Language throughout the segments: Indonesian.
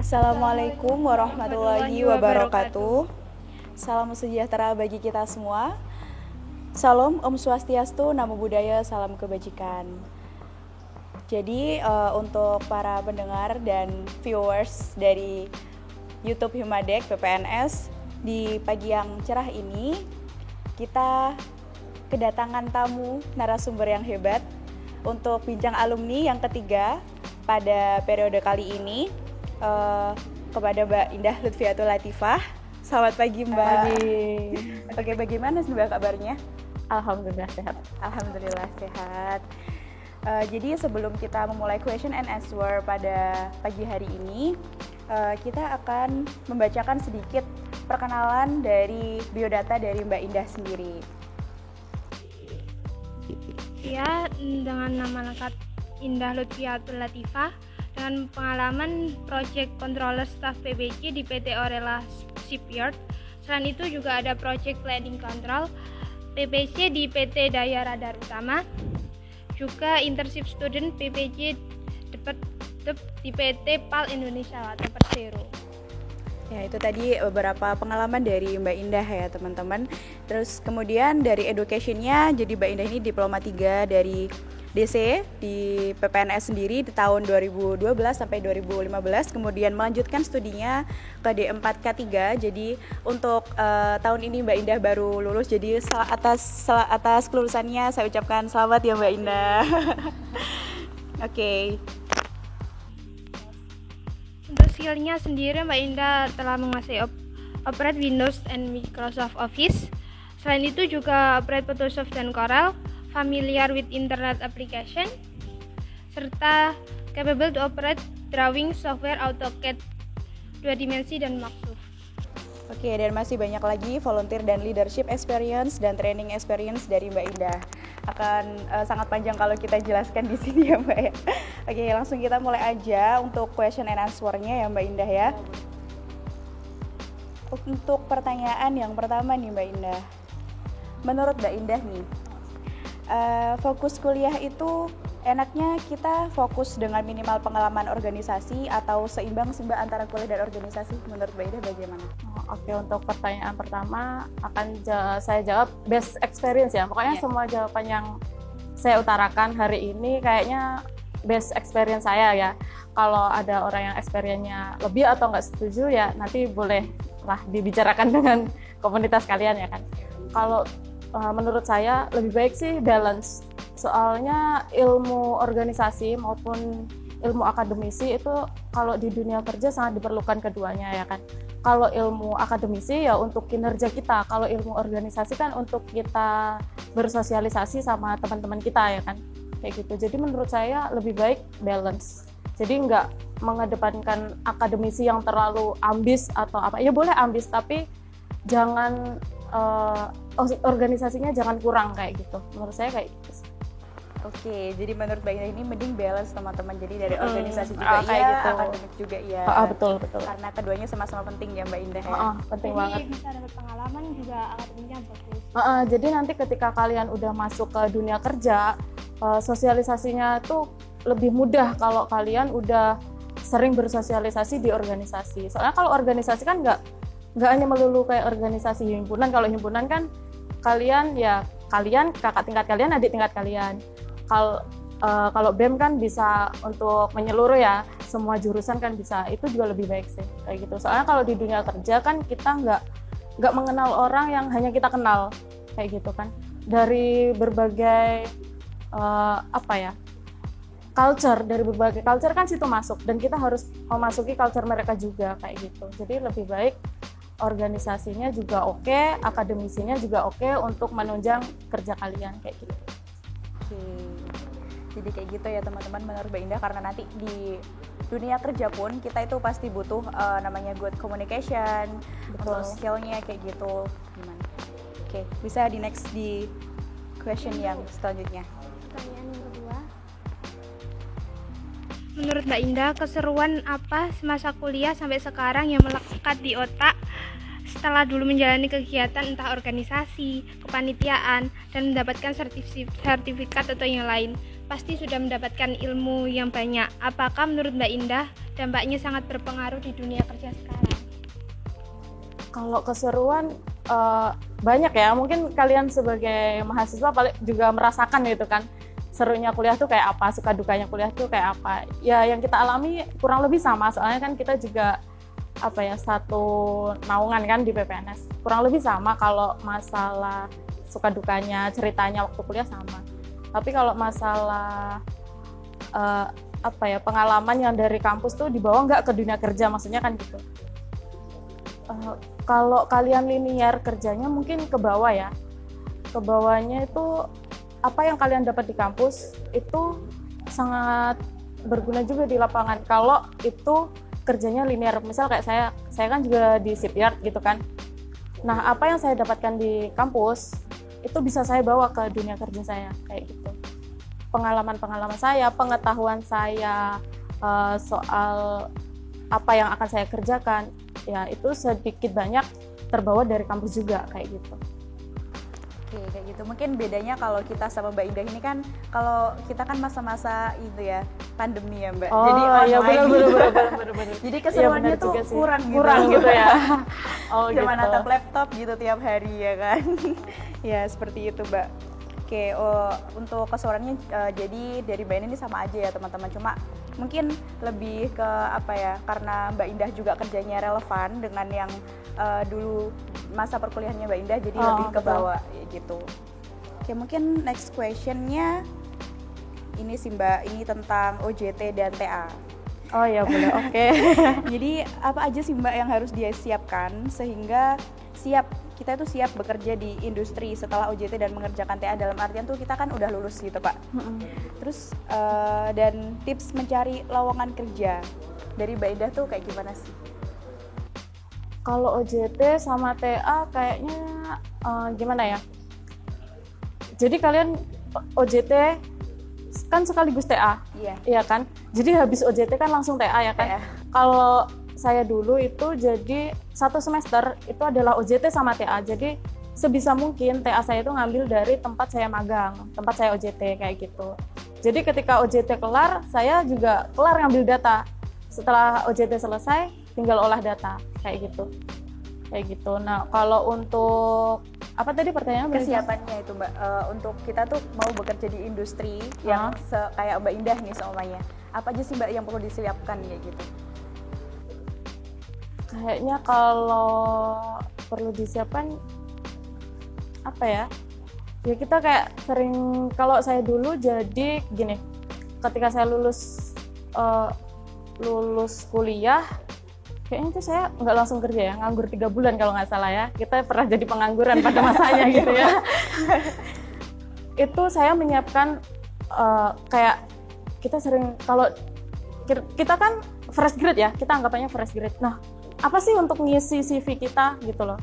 Assalamualaikum warahmatullahi wabarakatuh. Salam sejahtera bagi kita semua. Salam Om Swastiastu, Namo Buddhaya, salam kebajikan. Jadi untuk para pendengar dan viewers dari YouTube Himadek PPNS, di pagi yang cerah ini kita kedatangan tamu narasumber yang hebat untuk bincang alumni yang ketiga pada periode kali ini, kepada Mbak Indah Lutfiatul Latifah. Selamat pagi Mbak. Oke, bagaimana Mbak kabarnya? Alhamdulillah sehat. Alhamdulillah sehat. Jadi sebelum kita memulai question and answer pada pagi hari ini, kita akan membacakan sedikit perkenalan dari biodata dari Mbak Indah sendiri. Ya, dengan nama lengkap Indah Lutfiatul Latifah, dengan pengalaman Project Controller Staff PBC di PT Orela Shipyard. Selain itu juga ada Project Planning Control PPC di PT Daya Radar Utama, juga Internship Student PPC di PT PAL Indonesia atau Persero. Ya, itu tadi beberapa pengalaman dari Mbak Indah ya teman-teman. Terus kemudian dari education-nya, jadi Mbak Indah ini diploma 3 dari DC di PPNS sendiri di tahun 2012 sampai 2015, kemudian melanjutkan studinya ke D4K3. Jadi untuk tahun ini Mbak Indah baru lulus, jadi atas kelulusannya saya ucapkan selamat ya Mbak Indah. Oke. Untuk skill-nya sendiri, Mbak Indah telah menguasai operate Windows and Microsoft Office. Selain itu juga operate Photoshop dan Corel, familiar with internet application, serta capable to operate drawing software AutoCAD 2 dimensi dan Microsoft. Oke, dan masih banyak lagi volunteer dan leadership experience dan training experience dari Mbak Indah. Akan sangat panjang kalau kita jelaskan di sini ya Mbak ya. Oke, langsung kita mulai aja untuk question and answer-nya ya Mbak Indah ya. Untuk pertanyaan yang pertama nih Mbak Indah. Menurut Mbak Indah nih, fokus kuliah itu enaknya kita fokus dengan minimal pengalaman organisasi atau seimbang sih Mbak antara kuliah dan organisasi? Menurut Mbak Indah bagaimana? Oke, untuk pertanyaan pertama akan saya jawab best experience ya. Pokoknya semua jawaban yang saya utarakan hari ini kayaknya best experience saya ya. Kalau ada orang yang experience-nya lebih atau nggak setuju ya nanti boleh lah dibicarakan dengan komunitas kalian ya kan. Kalau menurut saya lebih baik sih balance. Soalnya ilmu organisasi maupun ilmu akademisi itu kalau di dunia kerja sangat diperlukan keduanya ya kan. Kalau ilmu akademisi ya untuk kinerja kita, kalau ilmu organisasi kan untuk kita bersosialisasi sama teman-teman kita ya kan, kayak gitu. Jadi menurut saya lebih baik balance. Jadi nggak mengedepankan akademisi yang terlalu ambis atau apa. Ya boleh ambis tapi jangan organisasinya jangan kurang kayak gitu. Menurut saya kayak gitu. Oke, jadi menurut Mbak Indah ini mending balance teman-teman. Jadi dari organisasi juga iya, gitu. akademik juga iya. Betul. Karena keduanya sama-sama penting ya Mbak Indah ya. Penting Jadi banget. bisa dapat pengalaman juga akademiknya bagus. Jadi nanti ketika kalian udah masuk ke dunia kerja, sosialisasinya tuh lebih mudah kalau kalian udah sering bersosialisasi di organisasi. Soalnya kalau organisasi kan nggak hanya melulu kayak organisasi himpunan. Kalau himpunan kan kalian kakak tingkat kalian, adik tingkat kalian. Kalau BEM kan bisa untuk menyeluruh ya, semua jurusan kan bisa. Itu juga lebih baik sih kayak gitu. Soalnya kalau di dunia kerja kan kita nggak mengenal orang yang hanya kita kenal kayak gitu kan. Dari berbagai culture, dari berbagai culture kan situ masuk dan kita harus memasuki culture mereka juga kayak gitu. Jadi lebih baik organisasinya juga oke, akademisinya juga oke untuk menunjang kerja kalian kayak gitu. Oke. Jadi kayak gitu ya teman-teman menurut Mbak Indah, karena nanti di dunia kerja pun kita itu pasti butuh namanya good communication, untuk skill-nya kayak gitu. Gimana? Oke, bisa di next di question yang selanjutnya. Pertanyaan yang kedua. Menurut Mbak Indah, keseruan apa semasa kuliah sampai sekarang yang melekat di otak setelah dulu menjalani kegiatan entah organisasi, kepanitiaan, dan mendapatkan sertifikat atau yang lain? pasti sudah mendapatkan ilmu yang banyak. Apakah menurut Mbak Indah dampaknya sangat berpengaruh di dunia kerja sekarang? Kalau keseruan banyak ya, mungkin kalian sebagai mahasiswa paling juga merasakan gitu kan, serunya kuliah tuh kayak apa, suka dukanya kuliah tuh kayak apa. Ya yang kita alami kurang lebih sama, soalnya kan kita juga satu naungan kan di PPNS. Kurang lebih sama kalau masalah suka dukanya, ceritanya waktu kuliah sama. Tapi kalau masalah pengalaman yang dari kampus tuh dibawa nggak ke dunia kerja, maksudnya kan gitu. Kalau kalian linear kerjanya mungkin ke bawah ya. Ke bawahnya itu apa yang kalian dapat di kampus itu sangat berguna juga di lapangan. Kalau itu kerjanya linear, misal kayak saya kan juga di shipyard gitu kan. Nah, apa yang saya dapatkan di kampus itu bisa saya bawa ke dunia kerja saya kayak gitu. Pengalaman-pengalaman saya, pengetahuan saya soal apa yang akan saya kerjakan, ya itu sedikit banyak terbawa dari kampus juga kayak gitu. Oke, kayak gitu. Mungkin bedanya kalau kita sama Mbak Indah ini kan, kalau kita kan masa-masa itu ya, pandemi ya Mbak. Jadi online. Bener. Jadi keseruannya tuh kurang gitu ya. Cuma natap laptop gitu tiap hari ya kan. Ya seperti itu Mbak. Oke, untuk keseruannya jadi dari Mbak ini sama aja ya teman-teman. Cuma mungkin lebih ke karena Mbak Indah juga kerjanya relevan dengan yang dulu masa perkuliahannya Mbak Indah, jadi lebih ke bawah gitu. Oke, mungkin next questionnya ini sih Mbak, ini tentang OJT dan TA. Oh ya boleh, oke. Jadi apa aja sih Mbak yang harus dia siapkan sehingga kita itu siap bekerja di industri setelah OJT dan mengerjakan TA, dalam artian tuh kita kan udah lulus gitu Pak. Terus dan tips mencari lowongan kerja dari Mbak Indah tuh kayak gimana sih? Kalau OJT sama TA kayaknya gimana ya? Jadi kalian OJT kan sekaligus TA, iya kan? Jadi habis OJT kan langsung TA ya kan? Kalau saya dulu itu jadi 1 semester itu adalah OJT sama TA. Jadi sebisa mungkin TA saya itu ngambil dari tempat saya magang, tempat saya OJT kayak gitu. Jadi ketika OJT kelar, saya juga kelar ngambil data. Setelah OJT selesai, tinggal olah data kayak gitu. Nah, kalau untuk apa tadi pertanyaannya? Kesiapannya itu Mbak, untuk kita tuh mau bekerja di industri yang kayak Mbak Indah nih semuanya. Apa aja sih Mbak yang perlu disiapkan kayak gitu? Kayaknya kalau perlu disiapkan ya kita kayak sering, kalau saya dulu jadi gini, ketika saya lulus kuliah kayaknya itu saya nggak langsung kerja ya, nganggur 3 bulan kalau nggak salah ya. Kita pernah jadi pengangguran pada masanya gitu ya. Itu saya menyiapkan kayak kita sering, kalau kita kan fresh grade ya, kita anggapannya fresh grade. Nah, apa sih untuk ngisi CV kita gitu loh.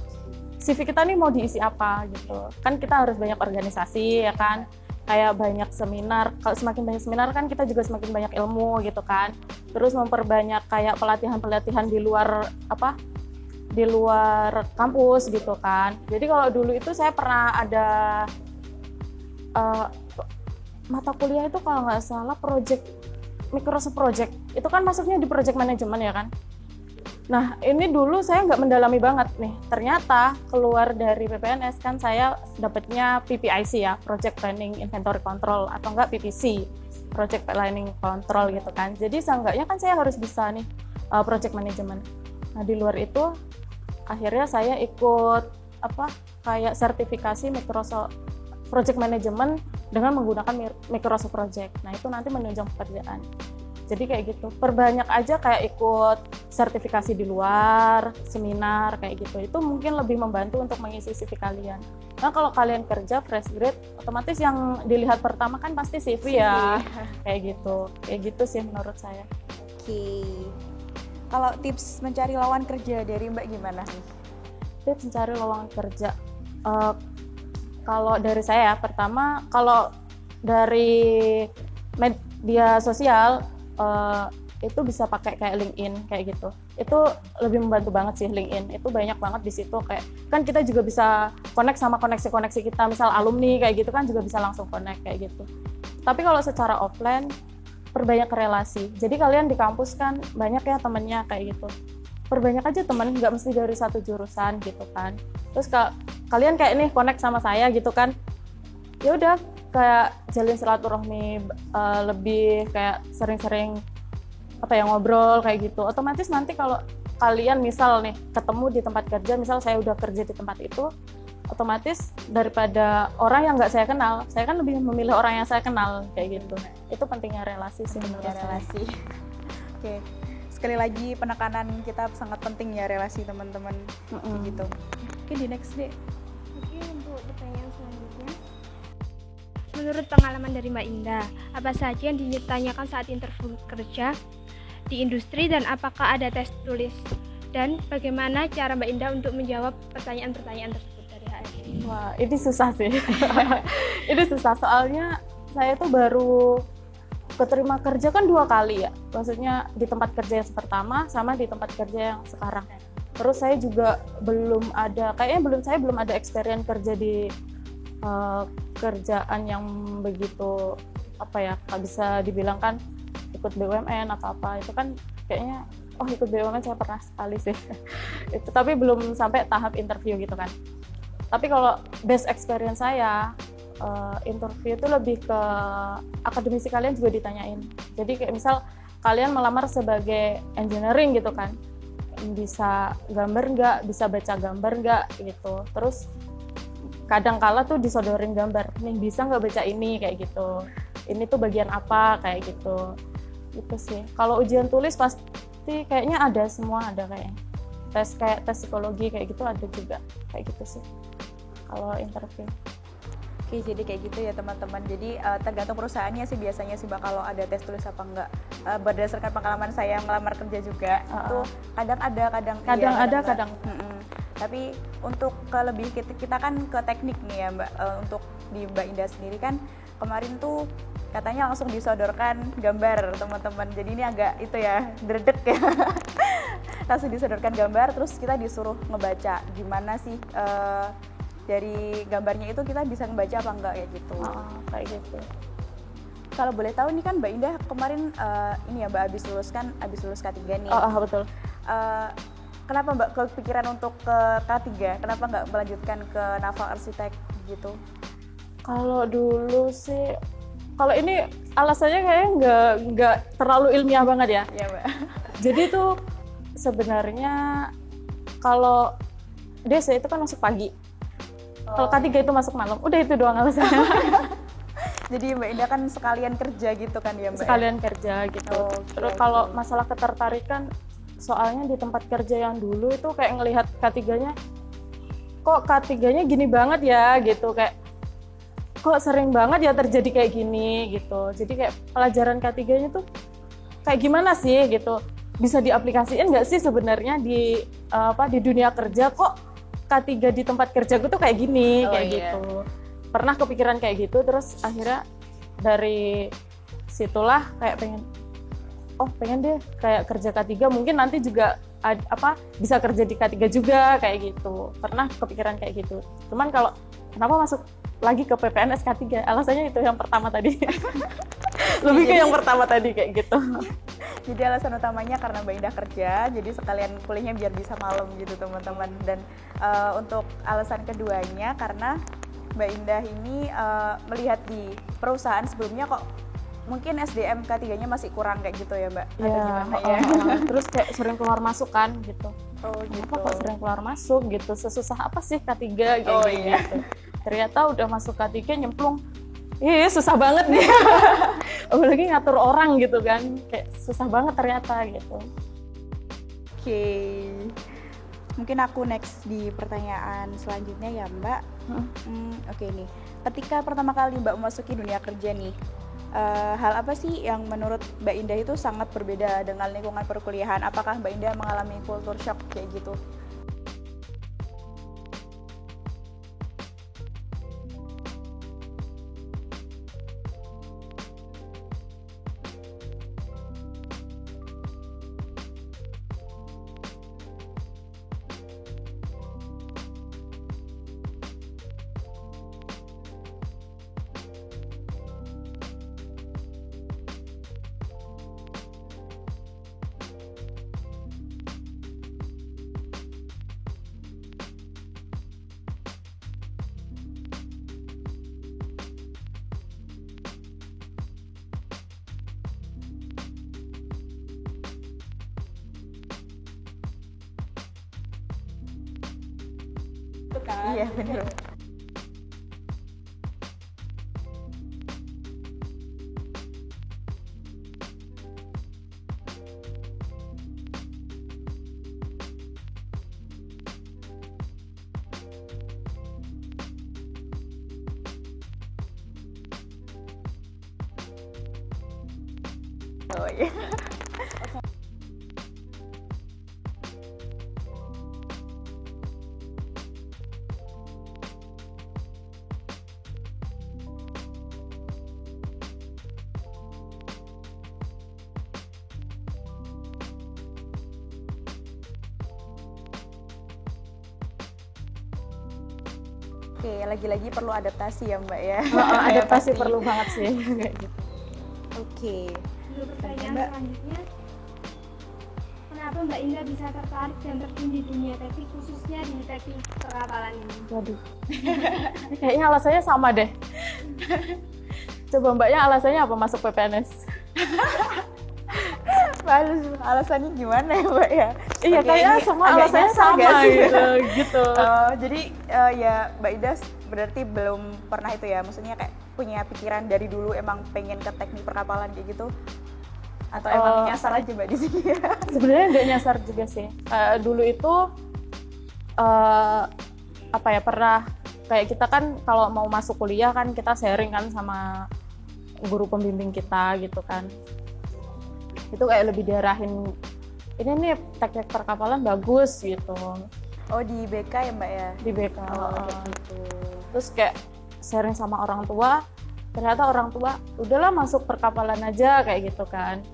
CV kita nih mau diisi apa gitu. Kan kita harus banyak organisasi ya kan. Kayak banyak seminar. Kalau semakin banyak seminar kan kita juga semakin banyak ilmu gitu kan. Terus memperbanyak kayak pelatihan-pelatihan di luar kampus gitu kan. Jadi kalau dulu itu saya pernah ada mata kuliah itu kalau nggak salah Microsoft Project. Itu kan masuknya di project management ya kan. Nah, ini dulu saya nggak mendalami banget nih. Ternyata keluar dari PPNS kan saya dapatnya PPIC ya, Project Planning Inventory Control, atau enggak PPC, Project Planning Control gitu kan. Jadi seenggaknya kan saya harus bisa nih Project Management. Nah, di luar itu akhirnya saya ikut kayak sertifikasi Microsoft Project Management dengan menggunakan Microsoft Project. Nah, itu nanti menunjang pekerjaan. Jadi kayak gitu, perbanyak aja kayak ikut sertifikasi di luar, seminar kayak gitu. Itu mungkin lebih membantu untuk mengisi CV kalian. Nah, kalau kalian kerja fresh grade, otomatis yang dilihat pertama kan pasti CV ya. Kayak gitu sih menurut saya. Oke. Kalau tips mencari lawan kerja dari Mbak gimana nih? Tips mencari lawan kerja, kalau dari saya pertama, kalau dari media sosial itu bisa pakai kayak LinkedIn kayak gitu. Itu lebih membantu banget sih LinkedIn. Itu banyak banget di situ, kayak kan kita juga bisa connect sama koneksi-koneksi kita, misal alumni kayak gitu kan juga bisa langsung connect kayak gitu. Tapi kalau secara offline perbanyak relasi. Jadi kalian di kampus kan banyak ya temennya kayak gitu. Perbanyak aja temen, nggak mesti dari satu jurusan gitu kan. Terus kalian kayak nih connect sama saya gitu kan. Ya udah kayak jalin silaturahmi, lebih kayak sering-sering ngobrol kayak gitu. Otomatis nanti kalau kalian misal nih ketemu di tempat kerja, misal saya udah kerja di tempat itu, otomatis daripada orang yang nggak saya kenal, saya kan lebih memilih orang yang saya kenal kayak gitu. Itu pentingnya relasi sih menurut saya. Relasi. Oke. Sekali lagi penekanan kita sangat penting ya relasi teman-teman. Gitu. Oke, di next deh. Oke, untuk pertanyaan selanjutnya. Menurut pengalaman dari Mbak Indah, apa saja yang ditanyakan saat interview kerja di industri dan apakah ada tes tulis? Dan bagaimana cara Mbak Indah untuk menjawab pertanyaan-pertanyaan tersebut dari HRD? Wah, ini susah sih. Ini susah soalnya saya tuh baru keterima kerja kan 2 kali ya. Maksudnya di tempat kerja yang pertama sama di tempat kerja yang sekarang. Terus saya juga belum ada experience kerja di kerjaan yang begitu bisa dibilang kan ikut BUMN atau apa. Itu kan kayaknya ikut BUMN saya pernah sekali sih. Itu tapi belum sampai tahap interview gitu kan. Tapi kalau best experience saya interview itu lebih ke akademisi kalian juga ditanyain. Jadi kayak misal kalian melamar sebagai engineering gitu kan, bisa gambar nggak, bisa baca gambar nggak gitu. Terus kadang kala tuh disodorin gambar, nih bisa nggak baca ini kayak gitu, ini tuh bagian apa kayak gitu. Itu sih. Kalau ujian tulis pasti kayaknya ada semua, ada kayaknya tes psikologi kayak gitu ada juga kayak gitu sih kalau interview. Oke, jadi kayak gitu ya teman-teman. Jadi tergantung perusahaannya sih biasanya sih kalau ada tes tulis apa enggak. Berdasarkan pengalaman saya melamar kerja juga, itu kadang ada, kadang. Tapi untuk lebih kita kan ke teknik nih ya Mbak. Untuk di Mbak Indah sendiri kan kemarin tuh katanya langsung disodorkan gambar teman-teman. Jadi ini agak itu ya, dredeg ya. Langsung disodorkan gambar, terus kita disuruh ngebaca gimana sih dari gambarnya itu kita bisa ngebaca apa enggak ya gitu. Kayak gitu. Kalau boleh tahu nih kan Mbak Indah kemarin ini ya Mbak habis lulus K3 nih. Betul. Kenapa Mbak kepikiran untuk ke K3? Kenapa nggak melanjutkan ke Naval Arsitek gitu? Kalau dulu sih, kalau ini alasannya kayaknya nggak terlalu ilmiah banget ya. Iya Mbak. Jadi tuh sebenarnya kalau DC itu kan masuk pagi. Kalau K3 itu masuk malam, udah itu doang alasannya. Jadi Mbak Indah kan sekalian kerja gitu kan ya Mbak? Sekalian kerja gitu. Terus kalau masalah ketertarikan, soalnya di tempat kerja yang dulu itu kayak ngelihat K3-nya, kok K3-nya gini banget ya gitu, kayak kok sering banget ya terjadi kayak gini gitu. Jadi kayak pelajaran K3-nya tuh kayak gimana sih gitu, bisa diaplikasiin nggak sih sebenarnya di dunia kerja, kok K3 di tempat kerjaku tuh kayak gini, gitu. Pernah kepikiran kayak gitu, terus akhirnya dari situlah kayak pengen deh kayak kerja K3, mungkin nanti juga bisa kerja di K3 juga kayak gitu. Pernah kepikiran kayak gitu. Cuman kalau kenapa masuk lagi ke PPNS K3, alasannya itu yang pertama tadi. Lebih ke yang pertama tadi kayak gitu. Jadi alasan utamanya karena Mbak Indah kerja, jadi sekalian kuliahnya biar bisa malam gitu teman-teman. Dan untuk alasan keduanya karena Mbak Indah ini melihat di perusahaan sebelumnya kok mungkin SDM K3-nya masih kurang kayak gitu ya Mbak? Iya, terus kayak sering keluar masuk kan gitu. Kenapa kok sering keluar masuk gitu, sesusah apa sih K3 gitu. Ternyata udah masuk K3 nyemplung, susah banget nih. Apalagi ngatur orang gitu kan, kayak susah banget ternyata gitu. Oke. Mungkin aku next di pertanyaan selanjutnya ya Mbak. Oke nih, ketika pertama kali Mbak memasuki dunia kerja nih, hal apa sih yang menurut Mbak Indah itu sangat berbeda dengan lingkungan perkuliahan? Apakah Mbak Indah mengalami culture shock kayak gitu? kan. Iya benar. Oh iya. Oke, lagi-lagi perlu adaptasi ya Mbak ya. Adaptasi Pasti. perlu banget sih kayak gitu. Oke. Untuk pertanyaan Mbak. selanjutnya, kenapa Mbak Indah bisa tertarik dan terjun di dunia teknik, khususnya di teknik perkapalan ini? Waduh. Kayaknya alasannya sama deh. Coba Mbaknya alasannya apa masuk PPNS? Alasannya gimana ya Mbak ya? Iya, Oke, kayaknya ini semua agak alasannya nyasar sama nggak sih? gitu. Jadi ya Mbak Ida berarti belum pernah itu ya, maksudnya kayak punya pikiran dari dulu emang pengen ke teknik perkapalan kayak gitu? Atau emang nyasar aja Mbak di sini ya? Sebenarnya nggak nyasar juga sih. Dulu itu apa ya, pernah kayak kita kan kalau mau masuk kuliah kan kita sharing kan sama guru pembimbing kita gitu kan. Itu kayak lebih diarahin, ini nih teknik perkapalan bagus gitu Oh di BK ya Mbak ya? di BK. Gitu. Terus kayak sharing sama orang tua, ternyata orang tua udahlah masuk perkapalan aja kayak gitu kan.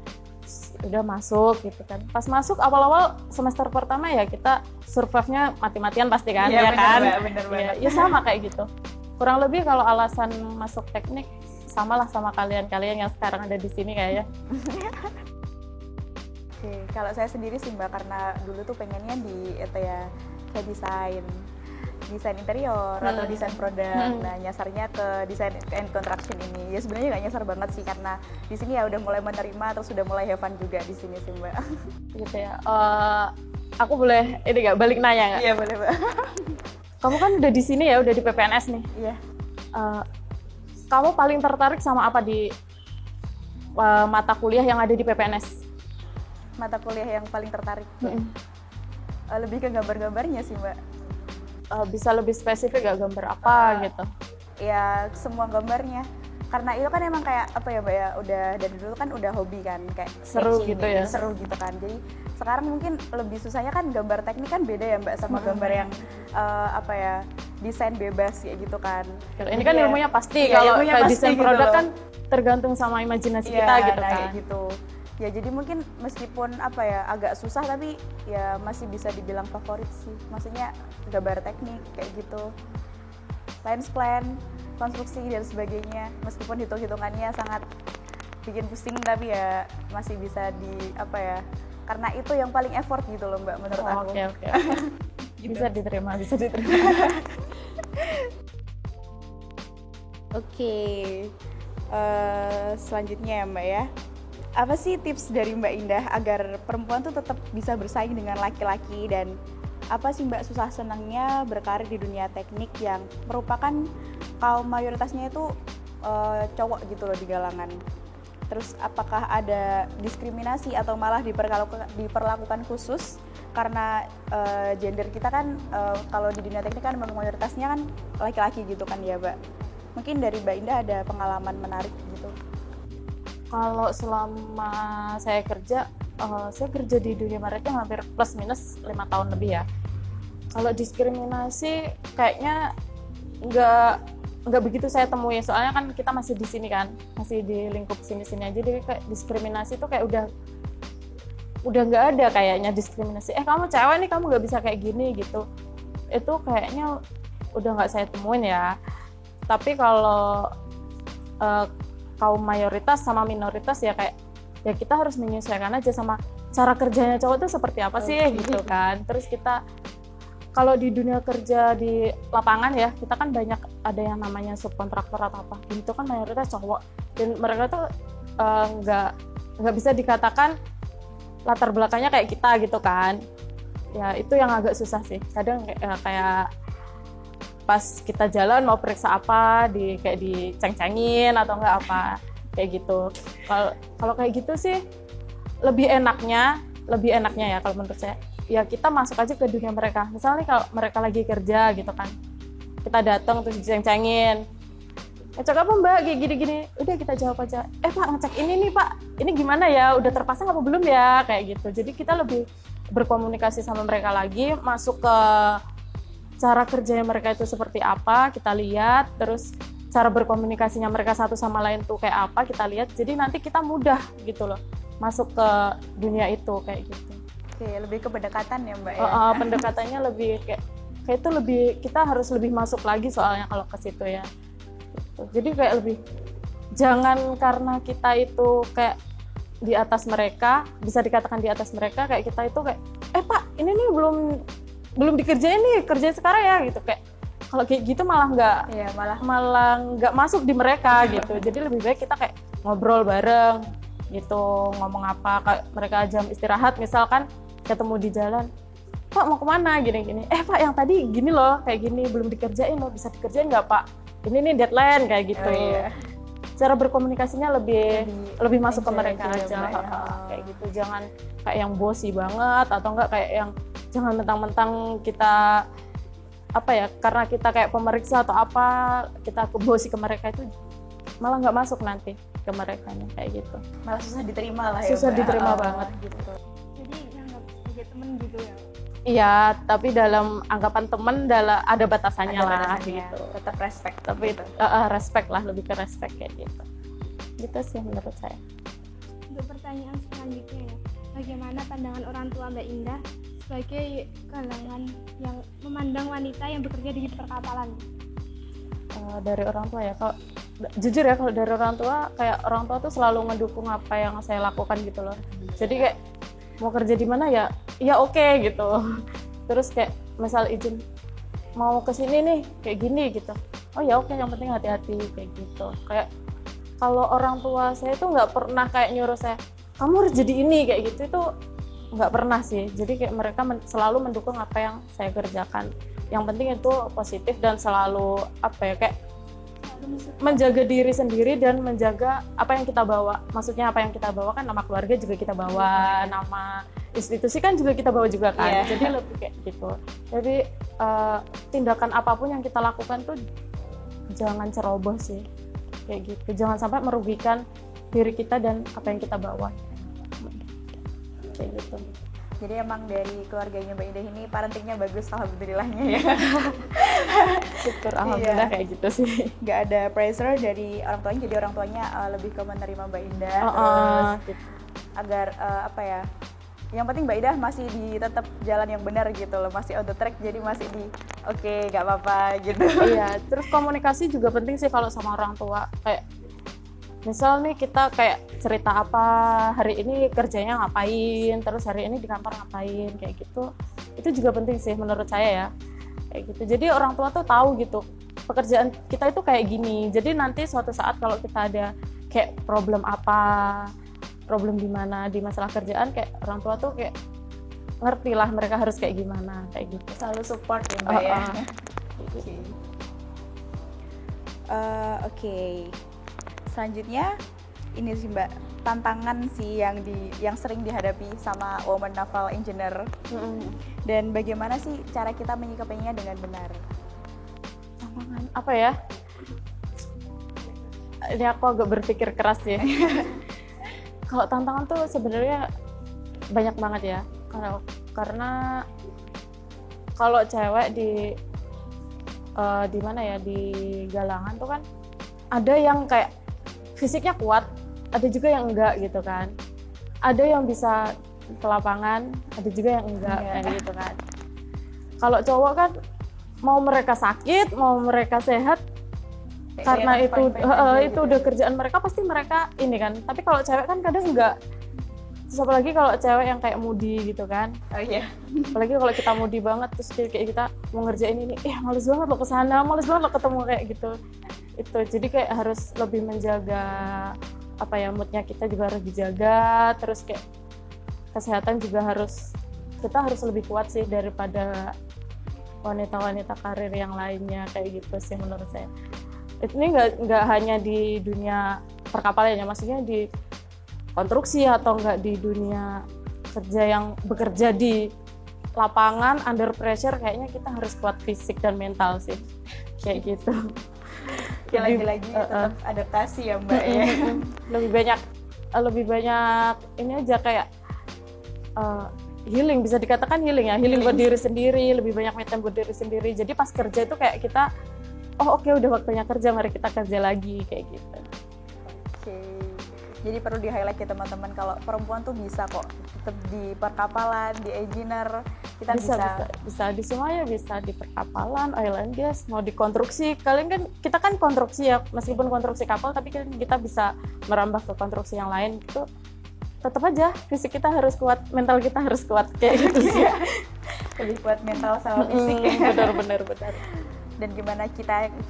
Udah masuk gitu kan. Pas masuk awal-awal semester pertama ya kita survive-nya mati-matian pasti kan, Iya, ya bener, kan? Mbak, bener banget. Ya sama kayak gitu. Kurang lebih kalau alasan masuk teknik samalah sama kalian-kalian yang sekarang ada di sini kayaknya. Oke, kalau saya sendiri sih Mbak, karena dulu tuh pengennya di itu ya kayak desain interior atau desain produk. Nah nyasarnya ke desain and construction ini. Ya sebenarnya nggak nyasar banget sih, karena di sini ya udah mulai menerima, terus udah mulai have fun juga di sini sih Mbak. Gitu ya. Aku boleh ini nggak balik nanya nggak? Iya boleh Mbak. Kamu kan udah di sini ya, udah di PPNS nih. Iya. Kamu paling tertarik sama apa di mata kuliah yang ada di PPNS? Mata kuliah yang paling tertarik lebih ke gambar-gambarnya sih Mbak. Bisa lebih spesifik gak gambar apa gitu? Ya semua gambarnya, karena itu kan emang kayak apa ya Mbak ya, udah dari dulu kan udah hobi kan, kayak Seru sketching gitu ya? seru gitu kan. Jadi sekarang mungkin lebih susahnya kan gambar teknik kan beda ya Mbak sama gambar yang apa ya, desain bebas kayak gitu kan. Ini kan Jadi ya, ilmunya pasti, iya, kalau ilmunya kayak pasti desain gitu produk loh. kan tergantung sama imajinasi Iya, kita gitu nah, kan. kayak gitu. Ya jadi mungkin meskipun apa ya agak susah, tapi ya masih bisa dibilang favorit sih. Maksudnya gambar teknik kayak gitu, lens plan, konstruksi dan sebagainya. Meskipun hitung-hitungannya sangat bikin pusing, tapi ya masih bisa di apa ya, karena itu yang paling effort gitu loh Mbak menurut aku. Oke. Bisa diterima. Oke, selanjutnya ya Mbak ya. Apa sih tips dari Mbak Indah agar perempuan tuh tetap bisa bersaing dengan laki-laki, dan apa sih Mbak susah senangnya berkarir di dunia teknik yang merupakan kaum mayoritasnya itu cowok gitu loh di galangan. Terus apakah ada diskriminasi atau malah diperlakukan khusus karena gender kita kan kalau di dunia teknik kan mayoritasnya kan laki-laki gitu kan ya Mbak. Mungkin dari Mbak Indah ada pengalaman menarik gitu. Kalau selama saya kerja di dunia marketing hampir plus minus 5 tahun lebih ya. Kalau diskriminasi kayaknya nggak begitu saya temui, soalnya kan kita masih di sini kan, masih di lingkup sini-sini aja. Jadi kayak diskriminasi itu kayak udah nggak ada kayaknya diskriminasi. Kamu cewek nih, kamu nggak bisa kayak gini gitu. Itu kayaknya udah nggak saya temuin ya. Tapi kalau kaum mayoritas sama minoritas ya kayak ya kita harus menyesuaikan aja sama cara kerjanya cowok itu seperti apa sih gitu kan. Terus kita kalau di dunia kerja di lapangan ya, kita kan banyak ada yang namanya subkontraktor atau apa, itu kan mayoritas cowok, dan mereka tuh nggak bisa dikatakan latar belakangnya kayak kita gitu kan. Ya itu yang agak susah sih, kadang kayak pas kita jalan mau periksa apa, kayak diceng-cengin atau enggak apa kayak gitu. Kalau kayak gitu sih lebih enaknya ya kalau menurut saya. Ya kita masuk aja ke dunia mereka. Misalnya kalau mereka lagi kerja gitu kan, kita datang terus diceng-cengin. Ngecek apa Mbak? Kayak gini-gini. Udah kita jawab aja. Pak ngecek ini nih Pak. Ini gimana ya? Udah terpasang apa belum ya? Kayak gitu. Jadi kita lebih berkomunikasi sama mereka lagi, masuk ke cara kerjanya mereka itu seperti apa, kita lihat, terus cara berkomunikasinya mereka satu sama lain tuh kayak apa, kita lihat. Jadi nanti kita mudah gitu loh masuk ke dunia itu kayak gitu. Oke, lebih ke pendekatan ya Mbak ya? Pendekatannya lebih kayak itu lebih, kita harus lebih masuk lagi soalnya kalau ke situ ya. Gitu. Jadi kayak lebih, jangan karena kita itu kayak di atas mereka, bisa dikatakan di atas mereka, kayak kita itu kayak, Pak ini nih belum dikerjain nih, kerjain sekarang ya gitu. Kayak kalau kayak gitu malah nggak masuk di mereka gitu. Jadi lebih baik kita kayak ngobrol bareng gitu, ngomong apa, kayak mereka jam istirahat misalkan ketemu di jalan, Pak mau kemana gini-gini, Pak yang tadi gini loh, kayak gini belum dikerjain loh, bisa dikerjain nggak Pak, ini nih deadline kayak gitu. Cara berkomunikasinya lebih masuk ke mereka aja kayak gitu. Jangan kayak yang bosi banget, atau enggak kayak yang jangan mentang-mentang kita karena kita kayak pemeriksa atau apa, kita bosi ke mereka, itu malah nggak masuk nanti ke mereka kayak gitu. Malah susah diterima lah ya. Susah diterima banget gitu. Jadi nganggap sebagai teman gitu ya. Iya, tapi dalam anggapan teman ada batasannya lah gitu. Tetap respect. Tapi respect lah, lebih ke respect kayak gitu. Gitu sih menurut saya. Untuk pertanyaan selanjutnya ya, bagaimana pandangan orang tua Mbak Indah sebagai kalangan yang memandang wanita yang bekerja di perkapalan? Dari orang tua ya, kalau jujur ya, kalau dari orang tua, kayak orang tua tuh selalu ngedukung apa yang saya lakukan gitu loh. Jadi kayak mau kerja di mana ya oke gitu. Terus kayak misal izin mau ke sini nih kayak gini gitu, oh ya oke, yang penting hati-hati kayak gitu. Kayak kalau orang tua saya tuh nggak pernah kayak nyuruh saya kamu harus jadi ini kayak gitu, itu nggak pernah sih. Jadi kayak mereka selalu mendukung apa yang saya kerjakan. Yang penting itu positif dan selalu kayak menjaga diri sendiri dan menjaga apa yang kita bawa. Maksudnya apa yang kita bawa kan, nama keluarga juga kita bawa, nama institusi kan juga kita bawa juga kan. Jadi lebih kayak gitu. Jadi tindakan apapun yang kita lakukan tuh jangan ceroboh sih kayak gitu. Jangan sampai merugikan diri kita dan apa yang kita bawa kayak gitu. Jadi emang dari keluarganya Mbak Indah ini parentingnya bagus, alhamdulillahnya ya. Syukur alhamdulillah kayak gitu sih. Gak ada pressure dari orang tuanya, jadi orang tuanya lebih ke menerima Mbak Indah, terus gitu. Agar yang penting Mbak Indah masih di tetap jalan yang benar gitu loh, masih on the track, jadi masih oke, gak apa-apa gitu. Iya, terus komunikasi juga penting sih kalau sama orang tua. Kayak misal nih kita kayak cerita apa, hari ini kerjanya ngapain, terus hari ini di kantor ngapain, kayak gitu. Itu juga penting sih menurut saya ya, kayak gitu. Jadi orang tua tuh tahu gitu, pekerjaan kita itu kayak gini. Jadi nanti suatu saat kalau kita ada kayak problem di mana di masalah kerjaan, kayak orang tua tuh kayak ngerti lah mereka harus kayak gimana, kayak gitu. Selalu support ya Mbak ya. Oke. Selanjutnya ini sih Mbak, tantangan sih yang sering dihadapi sama woman naval engineer. Dan bagaimana sih cara kita menyikapinya dengan benar? Tantangan apa ya? Ini aku agak berpikir keras ya. Kalau tantangan tuh sebenarnya banyak banget ya. Karena kalau cewek di mana ya, di galangan tuh kan ada yang kayak fisiknya kuat, ada juga yang enggak gitu kan. Ada yang bisa ke lapangan, ada juga yang enggak kayak gitu kan. Kalau cowok kan mau mereka sakit, mau mereka sehat, karena itu udah kerjaan mereka, pasti mereka ini kan. Tapi kalau cewek kan kadang enggak. Terus apalagi kalau cewek yang kayak moody gitu kan. Apalagi kalau kita moody banget, terus kayak kita mau ngerjain ini, males banget lo kesana, males banget lo ketemu kayak gitu. Itu jadi kayak harus lebih menjaga moodnya kita juga harus dijaga. Terus kayak kesehatan juga kita harus lebih kuat sih daripada wanita-wanita karir yang lainnya kayak gitu sih menurut saya. Ini nggak hanya di dunia perkapalan ya, maksudnya di konstruksi atau nggak di dunia kerja yang bekerja di lapangan under pressure, kayaknya kita harus kuat fisik dan mental sih kayak gitu. Ya lagi-lagi tetap adaptasi ya Mbak ya. lebih banyak ini aja kayak healing, bisa dikatakan healing ya, healing buat diri sendiri, lebih banyak me time buat diri sendiri. Jadi pas kerja itu kayak kita oke, udah waktunya kerja, mari kita kerja lagi kayak gitu. Oke. Jadi perlu di-highlight ya teman-teman, kalau perempuan tuh bisa kok, tetap di perkapalan, di engineer, kita bisa di semuanya, bisa di perkapalan, oil and gas, mau di konstruksi. Kita kan konstruksi ya, meskipun konstruksi kapal, tapi kan kita bisa merambah ke konstruksi yang lain gitu. Tetap aja fisik kita harus kuat, mental kita harus kuat kayak gitu sih. Lebih kuat mental sama fisik. Benar. Dan gimana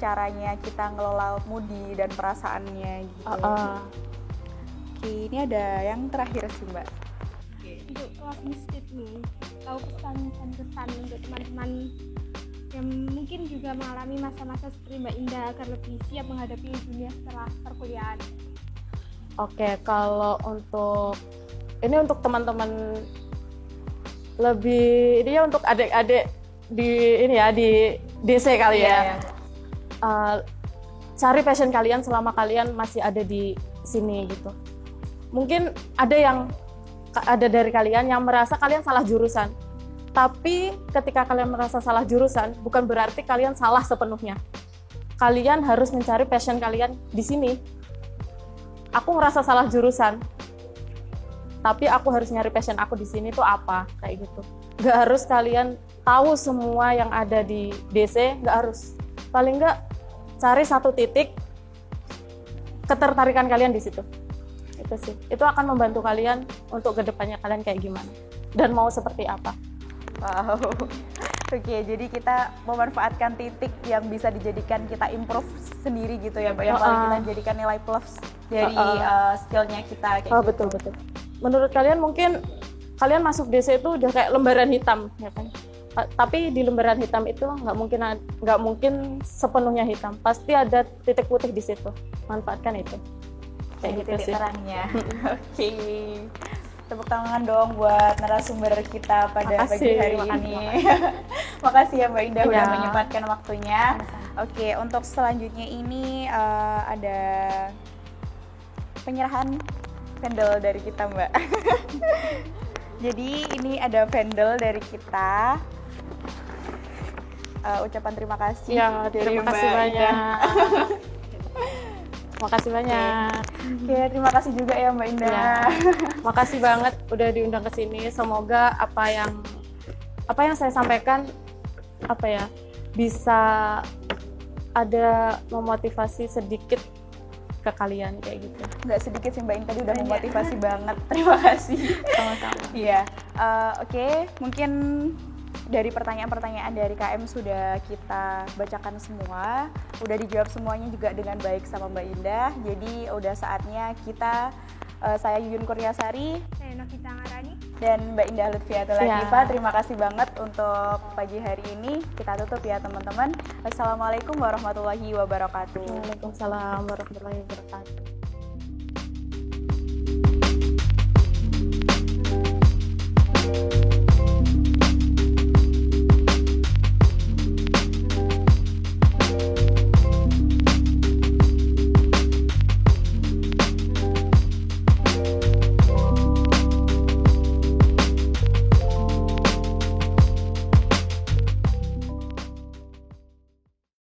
caranya kita ngelola moodi dan perasaannya gitu. Oke, ini ada yang terakhir sih Mbak. Untuk closing statement, tahu pesan dan kesan untuk teman-teman yang mungkin juga mengalami masa-masa seperti Mbak Indah agar lebih siap menghadapi dunia setelah perkuliahan. Oke, kalau untuk teman-teman lebih ini ya, untuk adik-adik di DC kali ya. Cari passion kalian selama kalian masih ada di sini gitu. Mungkin ada dari kalian yang merasa kalian salah jurusan. Tapi ketika kalian merasa salah jurusan, bukan berarti kalian salah sepenuhnya. Kalian harus mencari passion kalian di sini. Aku ngerasa salah jurusan, tapi aku harus nyari passion aku di sini tuh apa, kayak gitu. Nggak harus kalian tahu semua yang ada di DC, nggak harus. Paling nggak cari satu titik ketertarikan kalian di situ. Itu sih. Itu akan membantu kalian untuk kedepannya kalian kayak gimana dan mau seperti apa. Wow. Oke, jadi kita memanfaatkan titik yang bisa dijadikan kita improve sendiri gitu ya Mbak, yang paling kita jadikan nilai plus dari skillnya kita kayak gitu. Betul. Menurut kalian mungkin kalian masuk DC itu udah kayak lembaran hitam ya kan? Tapi di lembaran hitam itu nggak mungkin sepenuhnya hitam, pasti ada titik putih di situ. Manfaatkan itu. Kayak gitu titik sih. terangnya. Oke. Tepuk tangan dong buat narasumber kita pada pagi hari ini. Makasih ya Mbak Indah udah menyempatkan waktunya. Oke, untuk selanjutnya ini ada penyerahan vendel dari kita Mbak. Jadi ini ada vendel dari kita. Ucapan terima kasih. Ya, terima kasih banyak. Makasih banyak. Oke, terima kasih juga ya Mbak Indah. Ya, makasih banget udah diundang ke sini. Semoga apa yang saya sampaikan bisa ada memotivasi sedikit ke kalian kayak gitu. Nggak sedikit sih Mbak Indah, tadi udah memotivasi banget. Terima kasih. Sama-sama. Iya. Oke, mungkin dari pertanyaan-pertanyaan dari KM sudah kita bacakan semua, udah dijawab semuanya juga dengan baik sama Mbak Indah. Jadi udah saatnya kita, saya Yuyun Kurniasari, Saya Novita Ngarani, dan Mbak Indah Lutfiatul Latifah. Terima kasih banget untuk pagi hari ini. Kita tutup ya teman-teman. Assalamualaikum warahmatullahi wabarakatuh. Waalaikumsalam warahmatullahi wabarakatuh.